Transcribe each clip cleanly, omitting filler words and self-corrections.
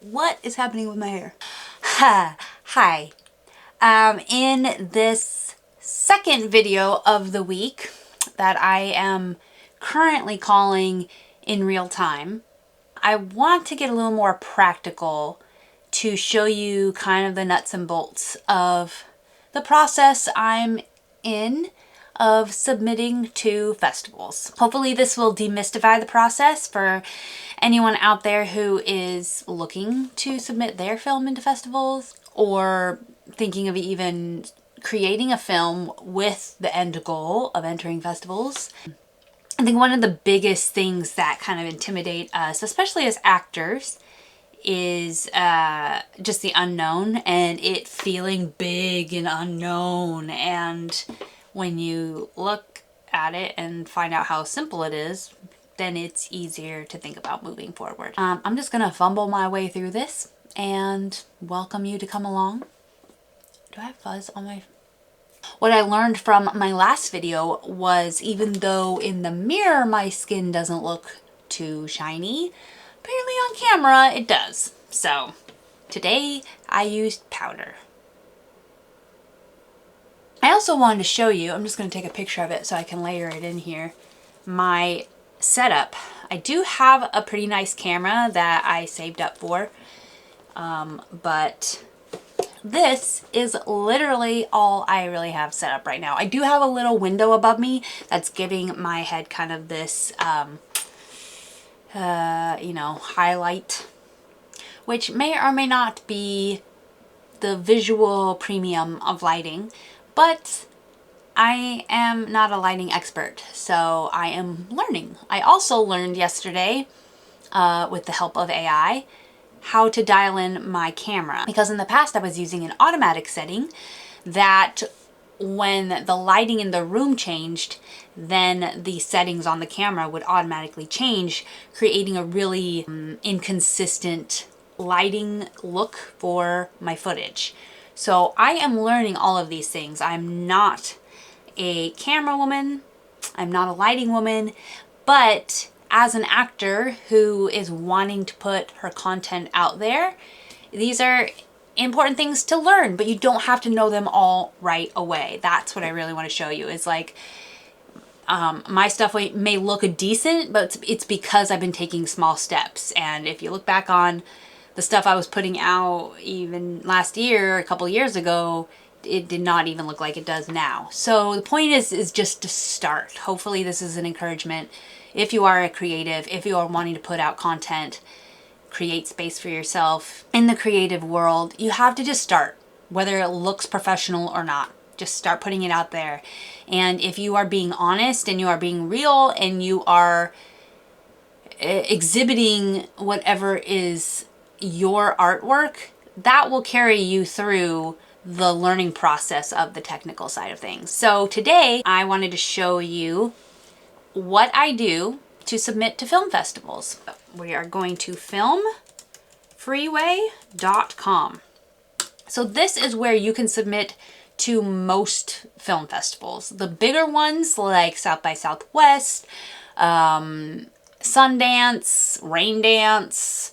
What is happening with my hair? Hi. In this second video of the week that I am currently calling in real time, I want to get a little more practical to show you kind of the nuts and bolts of the process I'm in of submitting to festivals. Hopefully this will demystify the process for anyone out there who is looking to submit their film into festivals or thinking of even creating a film with the end goal of entering festivals. I think one of the biggest things that kind of intimidate us, especially as actors, is just the unknown and it feeling big and unknown. And when you look at it and find out how simple it is, then it's easier to think about moving forward. I'm just gonna fumble my way through this and welcome you to come along. Do I have fuzz on my... What I learned from my last video was even though in the mirror my skin doesn't look too shiny, apparently on camera it does. So today I used powder. I also wanted to show you, I'm just going to take a picture of it so I can layer it in here, my setup. I do have a pretty nice camera that I saved up for, but this is literally all I really have set up right now. I do have a little window above me that's giving my head kind of this, you know, highlight, which may or may not be the visual premium of lighting, but I am not a lighting expert, so I am learning. I also learned yesterday, with the help of AI, how to dial in my camera, because in the past I was using an automatic setting that when the lighting in the room changed, then the settings on the camera would automatically change, creating a really inconsistent lighting look for my footage. So I am learning all of these things. I'm not a camera woman, I'm not a lighting woman, but as an actor who is wanting to put her content out there, these are important things to learn, but you don't have to know them all right away. That's what I really want to show you, is like, my stuff may look decent, but it's because I've been taking small steps. And if you look back on the stuff I was putting out even last year, a couple years ago, it did not even look like it does now. So the point is just to start. Hopefully this is an encouragement. If you are a creative, if you are wanting to put out content, create space for yourself in the creative world, you have to just start, whether it looks professional or not. Just start putting it out there. And if you are being honest and you are being real and you are exhibiting whatever is your artwork, that will carry you through the learning process of the technical side of things. So today I wanted to show you what I do to submit to film festivals. We are going to FilmFreeway.com. So this is where you can submit to most film festivals. The bigger ones like South by Southwest, Sundance, Raindance,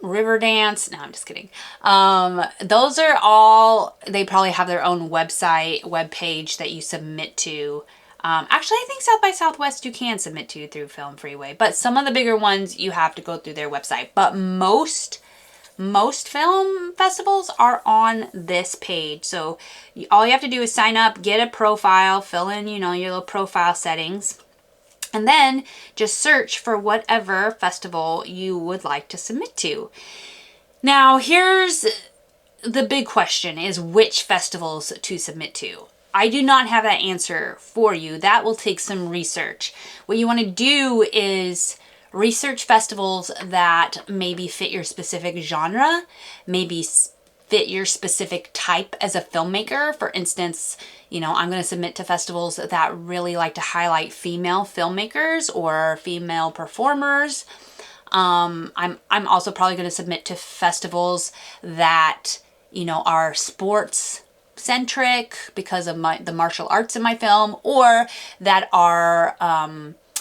River Dance. No, I'm just kidding. Those are all, they probably have their own website, web page that you submit to. Actually, I think South by Southwest you can submit to through FilmFreeway, but some of the bigger ones you have to go through their website. But most film festivals are on this page. So all you have to do is sign up, get a profile, fill in, you know, your little profile settings, and then just search for whatever festival you would like to submit to. Now, here's the big question, is which festivals to submit to. I do not have that answer for you. That will take some research. What you want to do is research festivals that maybe fit your specific genre, maybe fit your specific type as a filmmaker. For instance, you know, I'm going to submit to festivals that really like to highlight female filmmakers or female performers. I'm also probably going to submit to festivals that, you know, are sports centric because of the martial arts in my film, or that are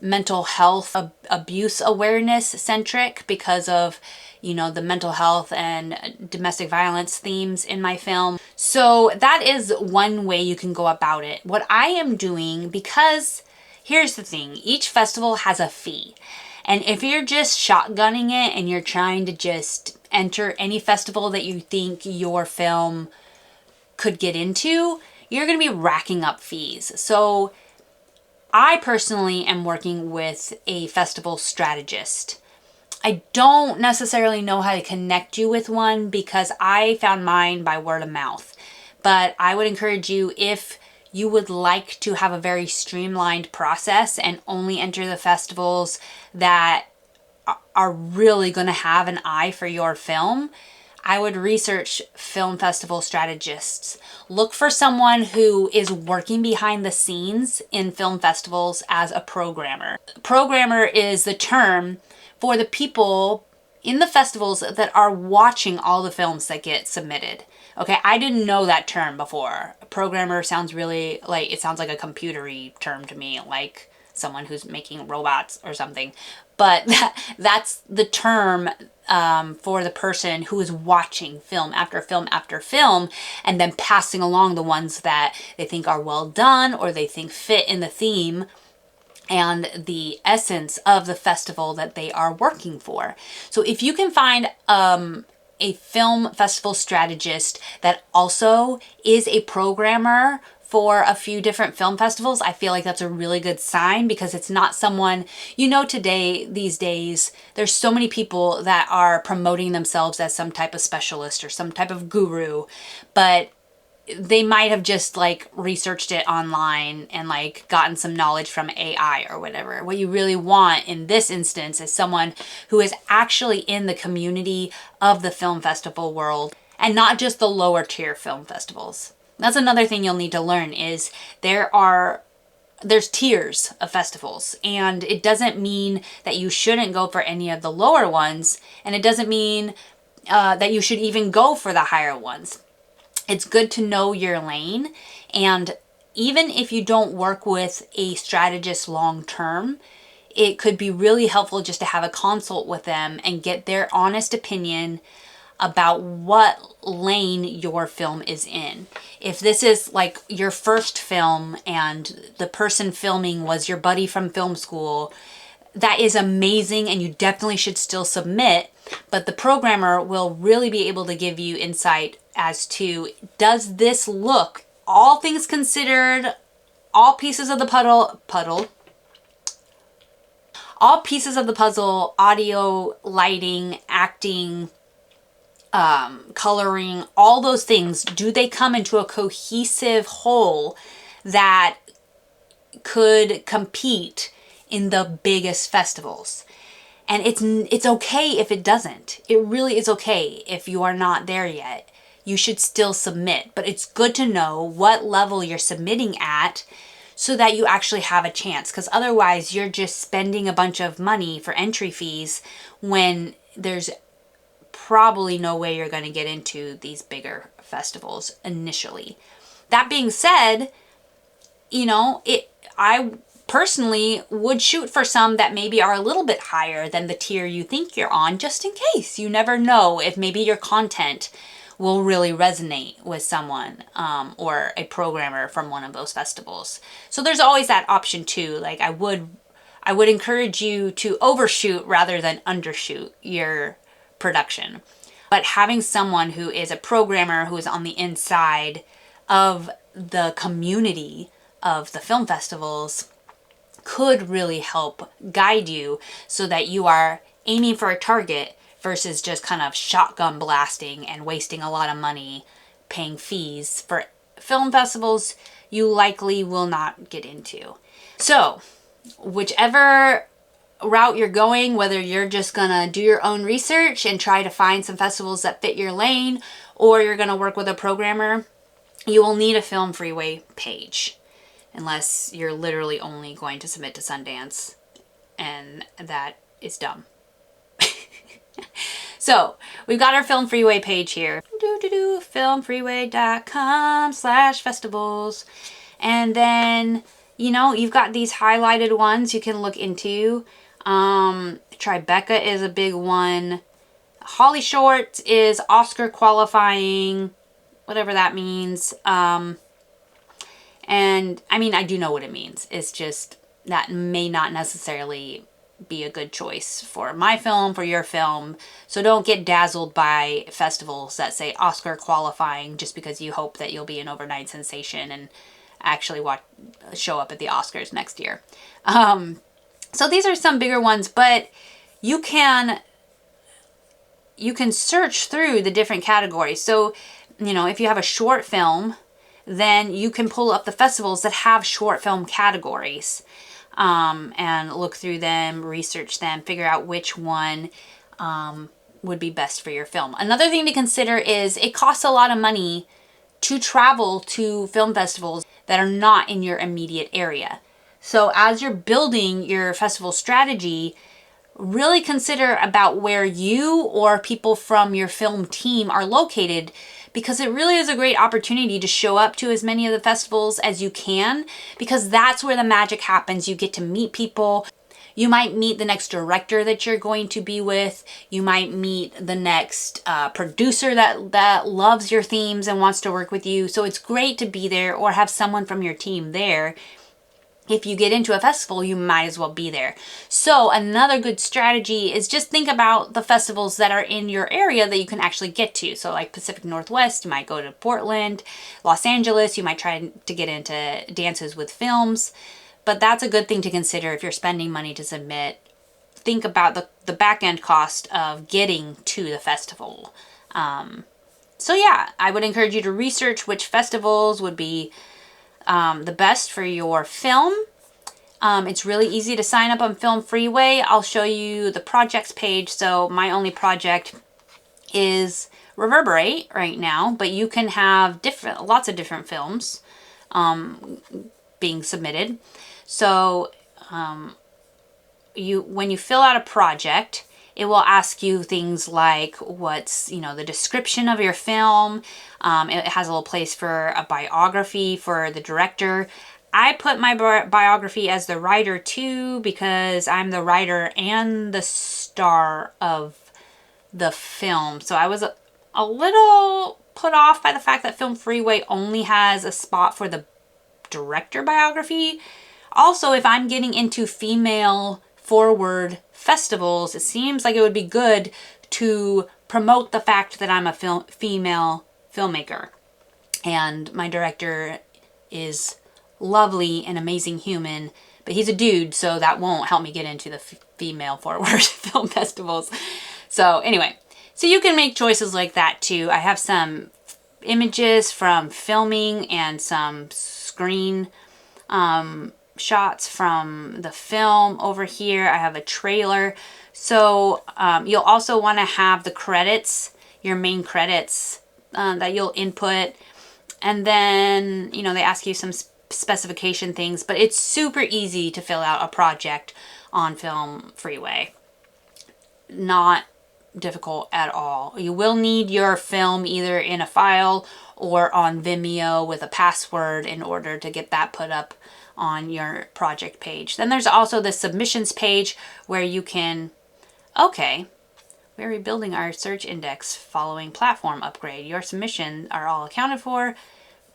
mental health abuse awareness centric because of, you know, the mental health and domestic violence themes in my film. So that is one way you can go about it. What I am doing, because here's the thing, each festival has a fee. And if you're just shotgunning it and you're trying to just enter any festival that you think your film could get into, you're going to be racking up fees. So I personally am working with a festival strategist. I don't necessarily know how to connect you with one because I found mine by word of mouth. But I would encourage you, if you would like to have a very streamlined process and only enter the festivals that are really going to have an eye for your film, I would research film festival strategists. Look for someone who is working behind the scenes in film festivals as a programmer. Programmer is the term for the people in the festivals that are watching all the films that get submitted. Okay, I didn't know that term before. Programmer sounds really like, it sounds like a computery term to me, like someone who's making robots or something. But that's the term for the person who is watching film after film after film and then passing along the ones that they think are well done or they think fit in the theme and the essence of the festival that they are working for. So if you can find a film festival strategist that also is a programmer for a few different film festivals, I feel like that's a really good sign, because it's not someone, you know, these days, there's so many people that are promoting themselves as some type of specialist or some type of guru, but they might have just like researched it online and like gotten some knowledge from AI or whatever. What you really want in this instance is someone who is actually in the community of the film festival world and not just the lower tier film festivals. That's another thing you'll need to learn is there's tiers of festivals, and it doesn't mean that you shouldn't go for any of the lower ones, and it doesn't mean that you should even go for the higher ones. It's good to know your lane, and even if you don't work with a strategist long term, it could be really helpful just to have a consult with them and get their honest opinion about what lane your film is in. If this is like your first film and the person filming was your buddy from film school, that is amazing and you definitely should still submit, but the programmer will really be able to give you insight as to, does this look, all things considered, all pieces of the all pieces of the puzzle, audio, lighting, acting, coloring, all those things, do they come into a cohesive whole that could compete in the biggest festivals? And it's okay if it doesn't. It really is okay if you are not there yet. You should still submit, but it's good to know what level you're submitting at so that you actually have a chance, because otherwise you're just spending a bunch of money for entry fees when there's probably no way you're going to get into these bigger festivals initially. That being said, you know, I personally would shoot for some that maybe are a little bit higher than the tier you think you're on, just in case. You never know if maybe your content will really resonate with someone or a programmer from one of those festivals. So there's always that option too. Like I would encourage you to overshoot rather than undershoot your production. But having someone who is a programmer, who is on the inside of the community of the film festivals, could really help guide you so that you are aiming for a target versus just kind of shotgun blasting and wasting a lot of money paying fees for film festivals you likely will not get into. So whichever route you're going, whether you're just gonna do your own research and try to find some festivals that fit your lane, or you're gonna work with a programmer, you will need a FilmFreeway page, unless you're literally only going to submit to Sundance, and that is dumb. So we've got our FilmFreeway page here, filmfreeway.com/festivals, and then you know, you've got these highlighted ones you can look into. Tribeca is a big one. Holly Shorts is Oscar qualifying, whatever that means. And I mean, I do know what it means. It's just that may not necessarily be a good choice for my film, for your film. So don't get dazzled by festivals that say Oscar qualifying just because you hope that you'll be an overnight sensation and actually show up at the Oscars next year. So these are some bigger ones, but you can search through the different categories. So, you know, if you have a short film, then you can pull up the festivals that have short film categories, and look through them, research them, figure out which one would be best for your film. Another thing to consider is it costs a lot of money to travel to film festivals that are not in your immediate area. So as you're building your festival strategy, really consider about where you or people from your film team are located, because it really is a great opportunity to show up to as many of the festivals as you can, because that's where the magic happens. You get to meet people. You might meet the next director that you're going to be with. You might meet the next producer that loves your themes and wants to work with you. So it's great to be there or have someone from your team there. If you get into a festival, you might as well be there. So another good strategy is just think about the festivals that are in your area that you can actually get to. So like Pacific Northwest, you might go to Portland. Los Angeles, you might try to get into Dances with Films. But that's a good thing to consider if you're spending money to submit. Think about the back end cost of getting to the festival. So yeah, I would encourage you to research which festivals would be the best for your film. It's really easy to sign up on FilmFreeway. I'll show you the projects page. So my only project is Reverberate right now, but you can have lots of different films being submitted. So when you fill out a project, it will ask you things like what's, the description of your film. It has a little place for a biography for the director. I put my biography as the writer too, because I'm the writer and the star of the film. So I was a little put off by the fact that FilmFreeway only has a spot for the director biography. Also, if I'm getting into female forward festivals, it seems like it would be good to promote the fact that I'm a female filmmaker. And my director is lovely and amazing human, but he's a dude, so that won't help me get into the female forward film festivals. So anyway, so you can make choices like that too. I have some images from filming and some screen shots from the film over here. I have a trailer. So you'll also want to have the credits, your main credits that you'll input. And then, they ask you some specification things, but it's super easy to fill out a project on FilmFreeway. Not difficult at all. You will need your film either in a file or on Vimeo with a password in order to get that put up on your project page. Then there's also the submissions page where you can, we're rebuilding our search index following platform upgrade. Your submissions are all accounted for.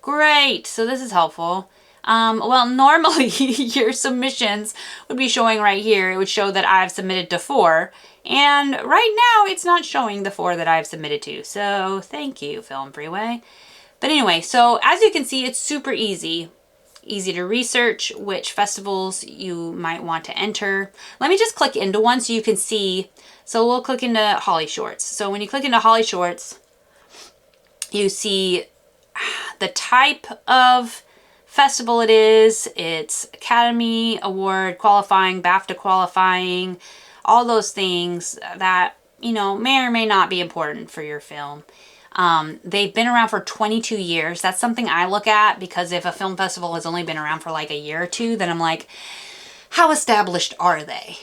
Great, so this is helpful. Well, normally your submissions would be showing right here. It would show that I've submitted to 4, and right now it's not showing the 4 that I've submitted to. So thank you, FilmFreeway. But anyway, so as you can see, it's super easy. Easy to research which festivals you might want to enter. Let me just click into one so you can see. So we'll click into Holly Shorts. So when you click into Holly Shorts, you see the type of festival it is. It's Academy Award qualifying, BAFTA qualifying, all those things that, may or may not be important for your film. They've been around for 22 years. That's something I look at, because if a film festival has only been around for like a year or two, then I'm like, how established are they?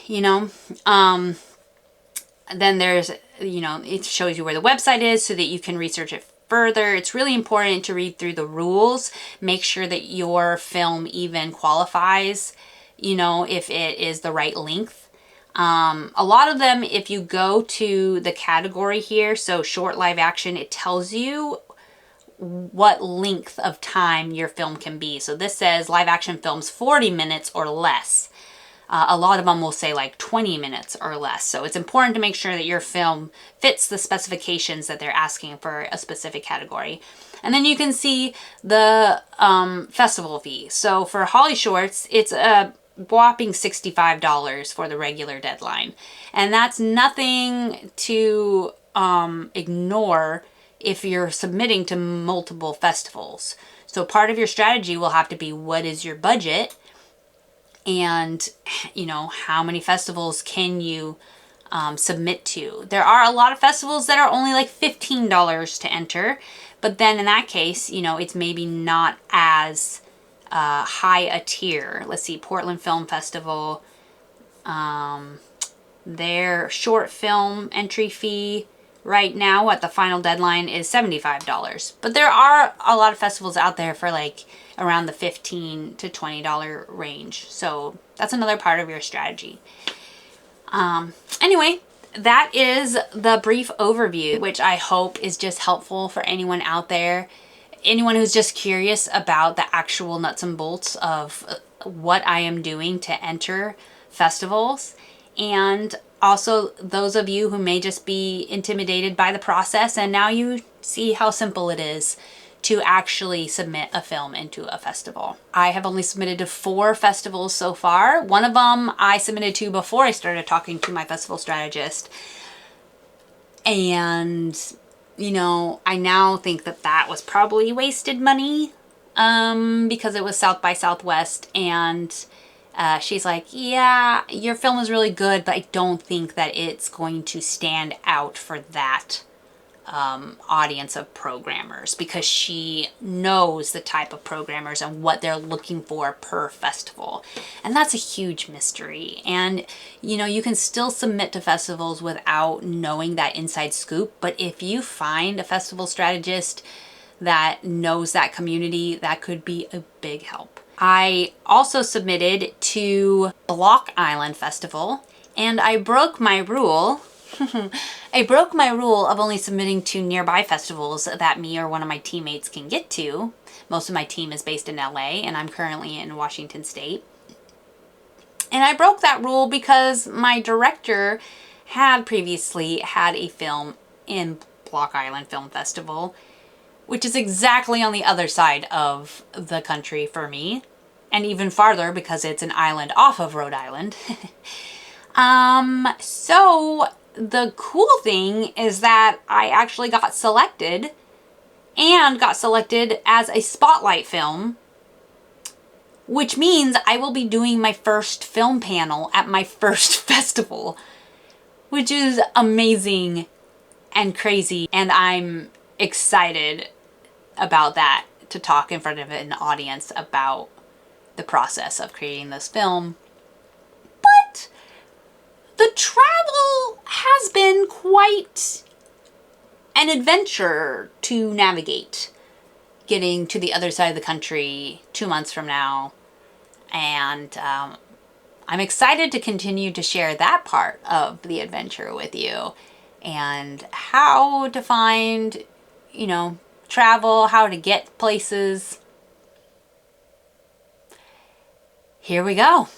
Then there's, it shows you where the website is so that you can research it further. It's really important to read through the rules, make sure that your film even qualifies, you know, if it is the right length. A lot of them, if you go to the category here, so short live action, it tells you what length of time your film can be. So this says live action films 40 minutes or less. A lot of them will say like 20 minutes or less. So it's important to make sure that your film fits the specifications that they're asking for a specific category. And then you can see the festival fee. So for Holly Shorts, it's a whopping $65 for the regular deadline. And that's nothing to ignore if you're submitting to multiple festivals. So part of your strategy will have to be, what is your budget? And, you know, how many festivals can you submit to? There are a lot of festivals that are only like $15 to enter, but then in that case, you know, it's maybe not as high a tier. Let's see, Portland Film Festival, their short film entry fee right now at the final deadline is $75. But there are a lot of festivals out there for like around the $15 to $20 range. So that's another part of your strategy. Anyway, that is the brief overview, which I hope is just helpful for anyone out there. Anyone who's just curious about the actual nuts and bolts of what I am doing to enter festivals. And also those of you who may just be intimidated by the process, and now you see how simple it is to actually submit a film into a festival. I have only submitted to 4 festivals so far. One of them I submitted to before I started talking to my festival strategist. And, you know, I now think that that was probably wasted money because it was South by Southwest, and she's like, yeah, your film is really good, but I don't think that it's going to stand out for that audience of programmers, because she knows the type of programmers and what they're looking for per festival. And that's a huge mystery. And, you know, you can still submit to festivals without knowing that inside scoop. But if you find a festival strategist that knows that community, that could be a big help. I also submitted to Block Island Festival, and I broke my rule. I broke my rule of only submitting to nearby festivals that me or one of my teammates can get to. Most of my team is based in LA, and I'm currently in Washington State. And I broke that rule because my director had previously had a film in Block Island Film Festival, which is exactly on the other side of the country for me, and even farther because it's an island off of Rhode Island. So the cool thing is that I actually got selected, and got selected as a spotlight film, which means I will be doing my first film panel at my first festival, which is amazing and crazy. And I'm excited about that, to talk in front of an audience about the process of creating this film. But the travel has been quite an adventure to navigate, getting to the other side of the country 2 months from now. And I'm excited to continue to share that part of the adventure with you, and how to find, you know, travel, how to get places. Here we go.